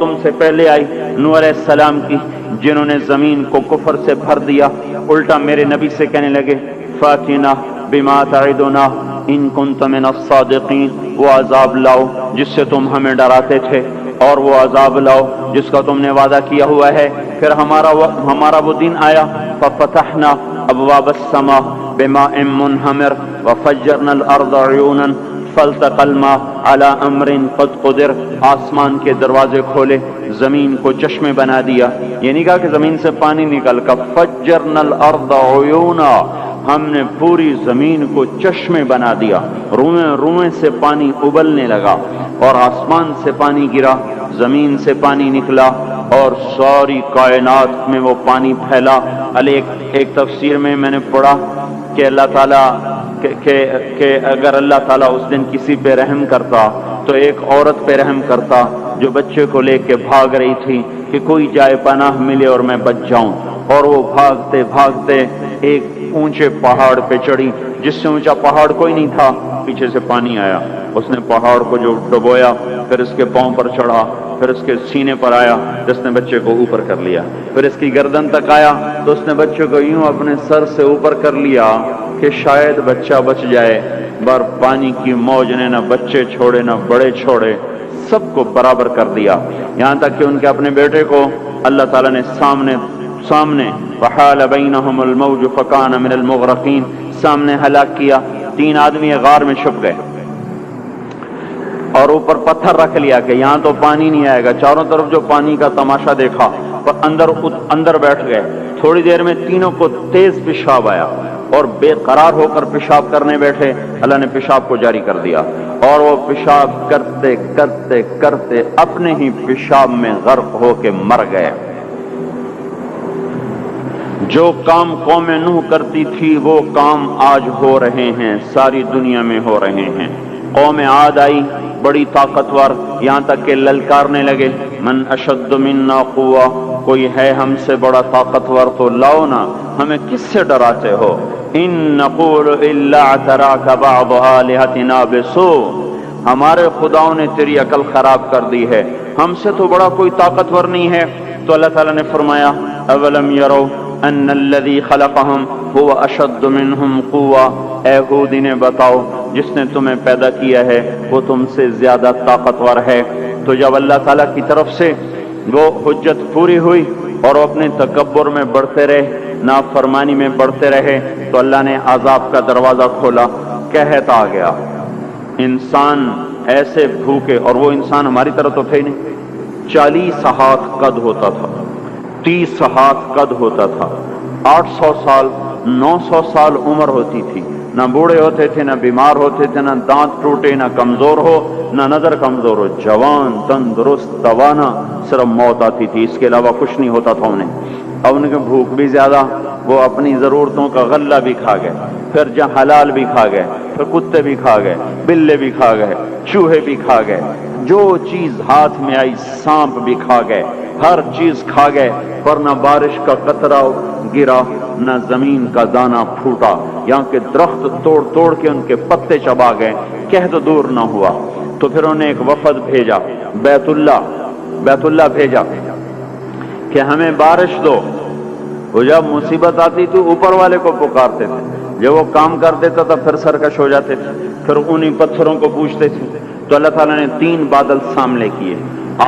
تم سے پہلے آئی نوح علیہ السلام کی، جنہوں نے زمین کو کفر سے بھر دیا، الٹا میرے نبی سے کہنے لگے فاتنا بما تعدنا ان کنت من الصادقین، وہ عذاب لاؤ جس سے تم ہمیں ڈراتے تھے، اور وہ عذاب لاؤ جس کا تم نے وعدہ کیا ہوا ہے۔ پھر ہمارا وہ دن آیا، ففتحنا ابواب السماء بماء منہمر وفجرنا الارض عیونا فالتقى الماء على امر قد قدر، آسمان کے دروازے کھولے، زمین کو چشمے بنا دیا۔ یہ نہیں کہا کہ زمین سے پانی نکل کر، فجرنا الارض عیونا، ہم نے پوری زمین کو چشمے بنا دیا، روئیں روئیں سے پانی ابلنے لگا، اور آسمان سے پانی گرا، زمین سے پانی نکلا، اور ساری کائنات میں وہ پانی پھیلا۔ ایک تفسیر میں نے پڑھا کہ اللہ تعالیٰ کہ اگر اللہ تعالیٰ اس دن کسی پہ رحم کرتا تو ایک عورت پہ رحم کرتا جو بچے کو لے کے بھاگ رہی تھی کہ کوئی جائے پناہ ملے اور میں بچ جاؤں، اور وہ بھاگتے بھاگتے ایک اونچے پہاڑ پہ چڑھی، جس سے اونچا پہاڑ کوئی نہیں تھا، پیچھے سے پانی آیا، اس نے پہاڑ کو جو ڈبویا، پھر اس کے پاؤں پر چڑھا، پھر اس کے سینے پر آیا، جس نے بچے کو اوپر کر لیا، پھر اس کی گردن تک آیا تو اس نے بچے کو یوں اپنے سر سے اوپر کر لیا کہ شاید بچہ بچ جائے، بر پانی کی موج نے نہ بچے چھوڑے نہ بڑے چھوڑے، سب کو برابر کر دیا، یہاں تک کہ ان کے اپنے بیٹے کو اللہ تعالیٰ نے سامنے وحال بینہم الموج فکان من المغرقین، سامنے ہلاک کیا۔ 3 آدمی غار میں چھپ گئے اور اوپر پتھر رکھ لیا کہ یہاں تو پانی نہیں آئے گا، چاروں طرف جو پانی کا تماشا دیکھا، پر اندر بیٹھ گئے۔ تھوڑی دیر میں تینوں کو تیز پیشاب آیا اور بے قرار ہو کر پیشاب کرنے بیٹھے، اللہ نے پیشاب کو جاری کر دیا، اور وہ پیشاب کرتے کرتے کرتے اپنے ہی پیشاب میں غرق ہو کے مر گئے۔ جو کام قوم نوح کرتی تھی وہ کام آج ہو رہے ہیں، ساری دنیا میں ہو رہے ہیں۔ قوم عاد آئی، بڑی طاقتور، یہاں تک کہ للکارنے لگے من اشد منا قوہ، کوئی ہے ہم سے بڑا طاقتور تو لاؤ نا، ہمیں کس سے ڈراتے ہو؟ ان نقول الا اعتراک بعض آلہتنا بسوء، ہمارے خداؤں نے تیری عقل خراب کر دی ہے، ہم سے تو بڑا کوئی طاقتور نہیں ہے۔ تو اللہ تعالیٰ نے فرمایا اولم یروا ان الذی خلقہم هو اشد منہم قوہ، اے ہود انہیں بتاؤ جس نے تمہیں پیدا کیا ہے وہ تم سے زیادہ طاقتور ہے۔ تو جب اللہ تعالیٰ کی طرف سے وہ حجت پوری ہوئی اور وہ اپنے تکبر میں بڑھتے رہے، نافرمانی میں بڑھتے رہے، تو اللہ نے عذاب کا دروازہ کھولا، قحط آ گیا، انسان ایسے بھوکے، اور وہ انسان ہماری طرح تو تھے نہیں، 40 ہاتھ قد ہوتا تھا، 30 ہاتھ قد ہوتا تھا، 800 سال 900 سال عمر ہوتی تھی، نہ بوڑھے ہوتے تھے نہ بیمار ہوتے تھے، نہ دانت ٹوٹے نہ کمزور ہو نہ نظر کمزور ہو، جوان تندرست توانا، صرف موت آتی تھی، اس کے علاوہ کچھ نہیں ہوتا تھا انہیں۔ اب ان کے بھوک بھی زیادہ، وہ اپنی ضرورتوں کا غلہ بھی کھا گئے، پھر جہاں حلال بھی کھا گئے، پھر کتے بھی کھا گئے، بلے بھی کھا گئے، چوہے بھی کھا گئے، جو چیز ہاتھ میں آئی سانپ بھی کھا گئے، ہر چیز کھا گئے، پر نہ بارش کا قطرہ گرا نہ زمین کا دانہ پھوٹا، یہاں کے درخت توڑ توڑ کے ان کے پتے چبا گئے، قحط دور نہ ہوا۔ تو پھر انہیں ایک وفد بھیجا، بیت اللہ بھیجا کہ ہمیں بارش دو۔ وہ جب مصیبت آتی تو اوپر والے کو پکارتے تھے، جب وہ کام کر دیتا تھا پھر سرکش ہو جاتے تھے، پھر انہی پتھروں کو پوچھتے تھے۔ تو اللہ تعالیٰ نے 3 بادل سامنے کیے،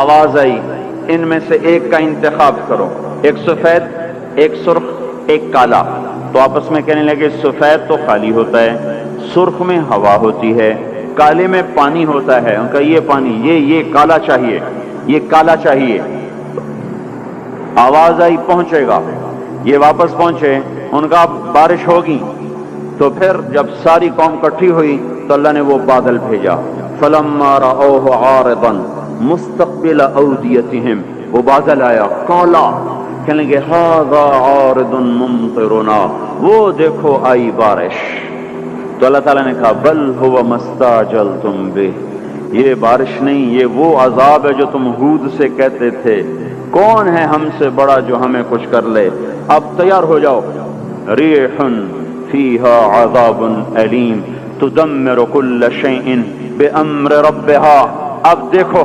آواز آئی ان میں سے ایک کا انتخاب کرو، ایک سفید ایک سرخ ایک کالا۔ تو آپس میں کہنے لگے سفید تو خالی ہوتا ہے، سرخ میں ہوا ہوتی ہے، کالے میں پانی ہوتا ہے۔ ان کا یہ پانی یہ کالا چاہیے، یہ کالا چاہیے۔ آواز آئی پہنچے گا، یہ واپس پہنچے، ان کا بارش ہوگی۔ تو پھر جب ساری قوم اکٹھی ہوئی تو اللہ نے وہ بادل بھیجا، فلما رأوه عارضا مستقبل اودیتہم، وہ بادل آیا کالا، کہنے لگے ھذا عارض ممطرنا، وہ دیکھو آئی بارش۔ تو اللہ تعالیٰ نے کہا بل هو ما استعجلتم بہ، یہ بارش نہیں، یہ وہ عذاب ہے جو تم ہود سے کہتے تھے، کون ہے ہم سے بڑا جو ہمیں کچھ کر لے، اب تیار ہو جاؤ۔ ریح فیہا عذاب علیم تدمر کل شیء بامر ربہا، اب دیکھو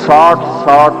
60-60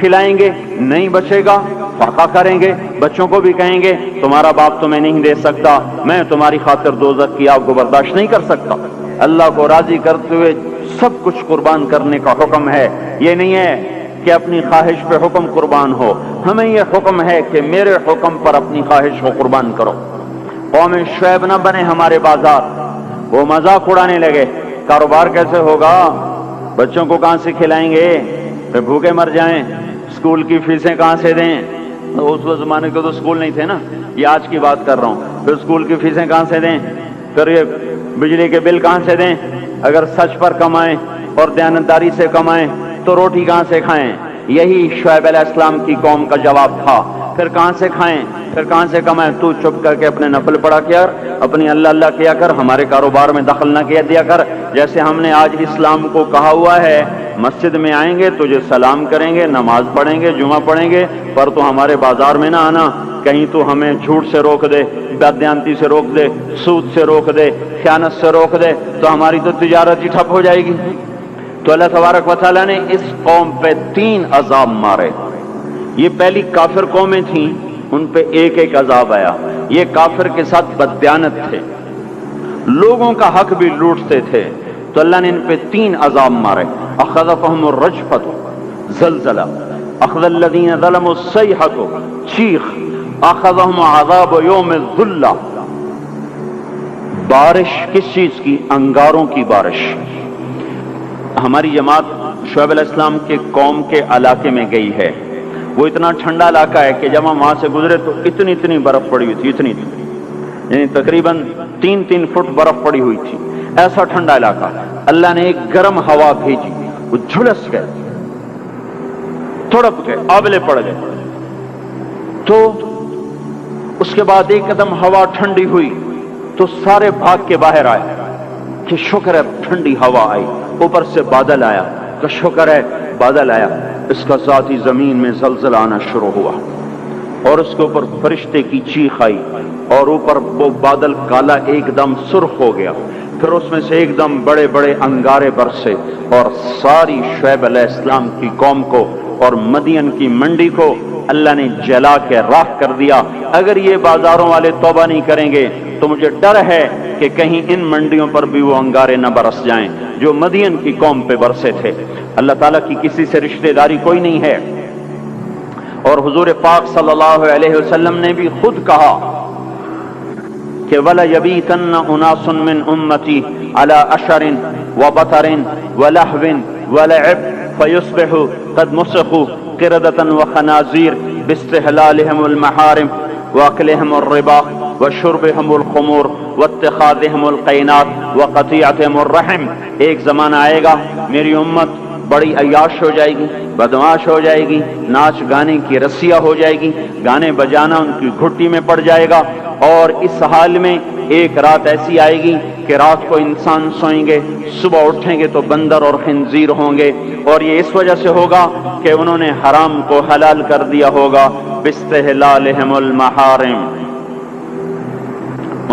کھلائیں گے نہیں بچے گا، فاقہ کریں گے، بچوں کو بھی کہیں گے تمہارا باپ تمہیں نہیں دے سکتا، میں تمہاری خاطر دوزخ کی آگ کو برداشت نہیں کر سکتا۔ اللہ کو راضی کرتے ہوئے سب کچھ قربان کرنے کا حکم ہے۔ یہ نہیں ہے کہ اپنی خواہش پہ حکم قربان ہو، ہمیں یہ حکم ہے کہ میرے حکم پر اپنی خواہش کو قربان کرو۔ قوم شعیب نہ بنے ہمارے بازار، وہ مذاق اڑانے لگے، کاروبار کیسے ہوگا، بچوں کو کہاں سے کھلائیں گے، پھر بھوکے مر جائیں، اسکول کی فیسیں کہاں سے دیں، اس زمانے کے تو اسکول نہیں تھے نا، یہ آج کی بات کر رہا ہوں، پھر اسکول کی فیسیں کہاں سے دیں، پھر یہ بجلی کے بل کہاں سے دیں، اگر سچ پر کمائیں اور دیانتداری سے کمائیں تو روٹی کہاں سے کھائیں۔ یہی شعیب علیہ السلام کی قوم کا جواب تھا، پھر کہاں سے کھائیں، پھر کہاں سے کمائیں، تو چپ کر کے اپنے نفل پڑھا کیا کر، اپنی اللہ اللہ کیا کر، ہمارے کاروبار میں دخل نہ کیا دیا کر۔ جیسے ہم نے آج اسلام کو کہا ہوا ہے، مسجد میں آئیں گے تجھے سلام کریں گے، نماز پڑھیں گے، جمعہ پڑھیں گے، پر تو ہمارے بازار میں نہ آنا، کہیں تو ہمیں جھوٹ سے روک دے، بددیانتی سے روک دے، سود سے روک دے، خیانت سے روک دے، تو ہماری تو تجارت ہی ٹھپ ہو جائے گی۔ تو اللہ تبارک و تعالیٰ نے اس قوم پہ 3 عذاب مارے۔ یہ پہلی کافر قومیں تھیں، ان پہ ایک ایک عذاب آیا۔ یہ کافر کے ساتھ بددیانت تھے، لوگوں کا حق بھی لوٹتے تھے، تو اللہ نے ان پہ 3 عذاب مارے۔ اخذفهم الرجفۃ، زلزلہ، اخذ الذین ظلموا الصیحۃ، چیخ، اخذهم عذاب یوم الذلہ، بارش کس چیز کی؟ انگاروں کی بارش۔ ہماری جماعت شعیب علیہ السلام کے قوم کے علاقے میں گئی ہے، وہ اتنا ٹھنڈا علاقہ ہے کہ جب ہم وہاں سے گزرے تو اتنی برف پڑی ہوئی تھی، اتنی یعنی تقریباً 3 فٹ برف پڑی ہوئی تھی، ایسا ٹھنڈا علاقہ۔ اللہ نے ایک گرم ہوا بھیجی، وہ جھلس گئے، تڑپ گئے، آبلے پڑ گئے۔ تو اس کے بعد ایک قدم ہوا ٹھنڈی ہوئی تو سارے بھاگ کے باہر آئے کہ شکر ہے ٹھنڈی ہوا آئی، اوپر سے بادل آیا کہ شکر ہے بادل آیا۔ اس کا ساتھ ہی زمین میں زلزلہ آنا شروع ہوا اور اس کے اوپر فرشتے کی چیخ آئی اور اوپر وہ بادل کالا ایک دم سرخ ہو گیا، پھر اس میں سے ایک دم بڑے بڑے انگارے برسے اور ساری شعیب علیہ السلام کی قوم کو اور مدین کی منڈی کو اللہ نے جلا کے راکھ کر دیا۔ اگر یہ بازاروں والے توبہ نہیں کریں گے تو مجھے ڈر ہے کہ کہیں ان منڈیوں پر بھی وہ انگارے نہ برس جائیں جو مدین کی قوم پہ برسے تھے۔ اللہ تعالیٰ کی کسی سے رشتہ داری کوئی نہیں ہے، اور حضور پاک صلی اللہ علیہ وسلم نے بھی خود کہا کہ وَلَا يَبِيتَنَّ أُنَاسٌ مِّنْ أُمَّتِي عَلَىٰ أَشَرٍ وَبَطَرٍ وَلَحْوٍ وَلَعِبٍ فَيُصْبِحُوا قَدْ مُسِخُوا قِرَدَةً وَخَنَازِيرَ بِاسْتِحْلَالِهِمُ الْمَحَارِمِ وَأَكْلِهِمُ الرِّبَا وَشُرْبِهِمُ الْخُمُورِ وَاتِّخَاذِهِمُ الْقَيْنَاتِ وَقَطِيعَتِهِمُ الرَّحِمِ۔ ایک زمانہ آئے گا میری امت بڑی عیاش ہو جائے گی، بدمعاش ہو جائے گی، ناچ گانے کی رسیا ہو جائے گی، گانے بجانا ان کی گھٹی میں پڑ جائے گا، اور اس حال میں ایک رات ایسی آئے گی کہ رات کو انسان سوئیں گے، صبح اٹھیں گے تو بندر اور خنزیر ہوں گے، اور یہ اس وجہ سے ہوگا کہ انہوں نے حرام کو حلال کر دیا ہوگا، باستحلالہم المحارم،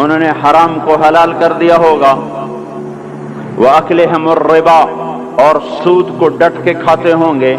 انہوں نے حرام کو حلال کر دیا ہوگا، وَأَكْلِهِمُ الرِّبَا، اور سود کو ڈٹ کے کھاتے ہوں گے،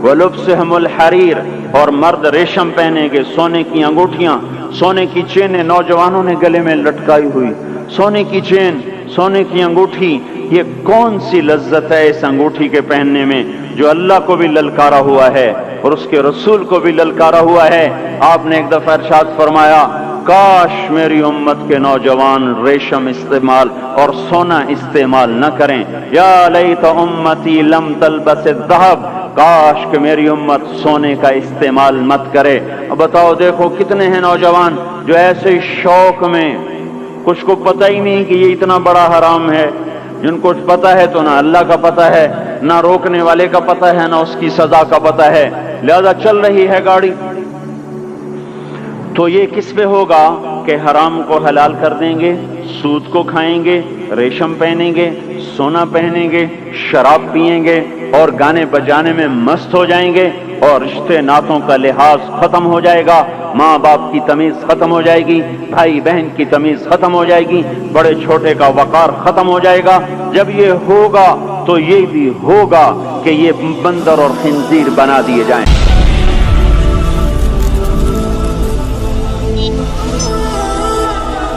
وَلُبْسِهِمُ الْحَرِيرِ، اور مرد ریشم پہنیں گے، سونے کی انگوٹھیاں، سونے کی چینیں نوجوانوں نے گلے میں لٹکائی ہوئی، سونے کی چین، سونے کی انگوٹھی، یہ کون سی لذت ہے اس انگوٹھی کے پہننے میں جو اللہ کو بھی للکارا ہوا ہے اور اس کے رسول کو بھی للکارا ہوا ہے۔ آپ نے ایک دفعہ ارشاد فرمایا کاش میری امت کے نوجوان ریشم استعمال اور سونا استعمال نہ کریں، یا لیت امتی لم تلبس الذهب، کاش کہ میری امت سونے کا استعمال مت کرے۔ اب بتاؤ دیکھو کتنے ہیں نوجوان جو ایسے شوق میں، کچھ کو پتہ ہی نہیں کہ یہ اتنا بڑا حرام ہے، جن کو پتہ ہے تو نہ اللہ کا پتہ ہے، نہ روکنے والے کا پتہ ہے، نہ اس کی سزا کا پتہ ہے، لہذا چل رہی ہے گاڑی۔ تو یہ کس پہ ہوگا کہ حرام کو حلال کر دیں گے، سود کو کھائیں گے، ریشم پہنیں گے، سونا پہنیں گے، شراب پئیں گے اور گانے بجانے میں مست ہو جائیں گے، اور رشتے ناتوں کا لحاظ ختم ہو جائے گا، ماں باپ کی تمیز ختم ہو جائے گی، بھائی بہن کی تمیز ختم ہو جائے گی، بڑے چھوٹے کا وقار ختم ہو جائے گا۔ جب یہ ہوگا تو یہ بھی ہوگا کہ یہ بندر اور خنزیر بنا دیے جائیں۔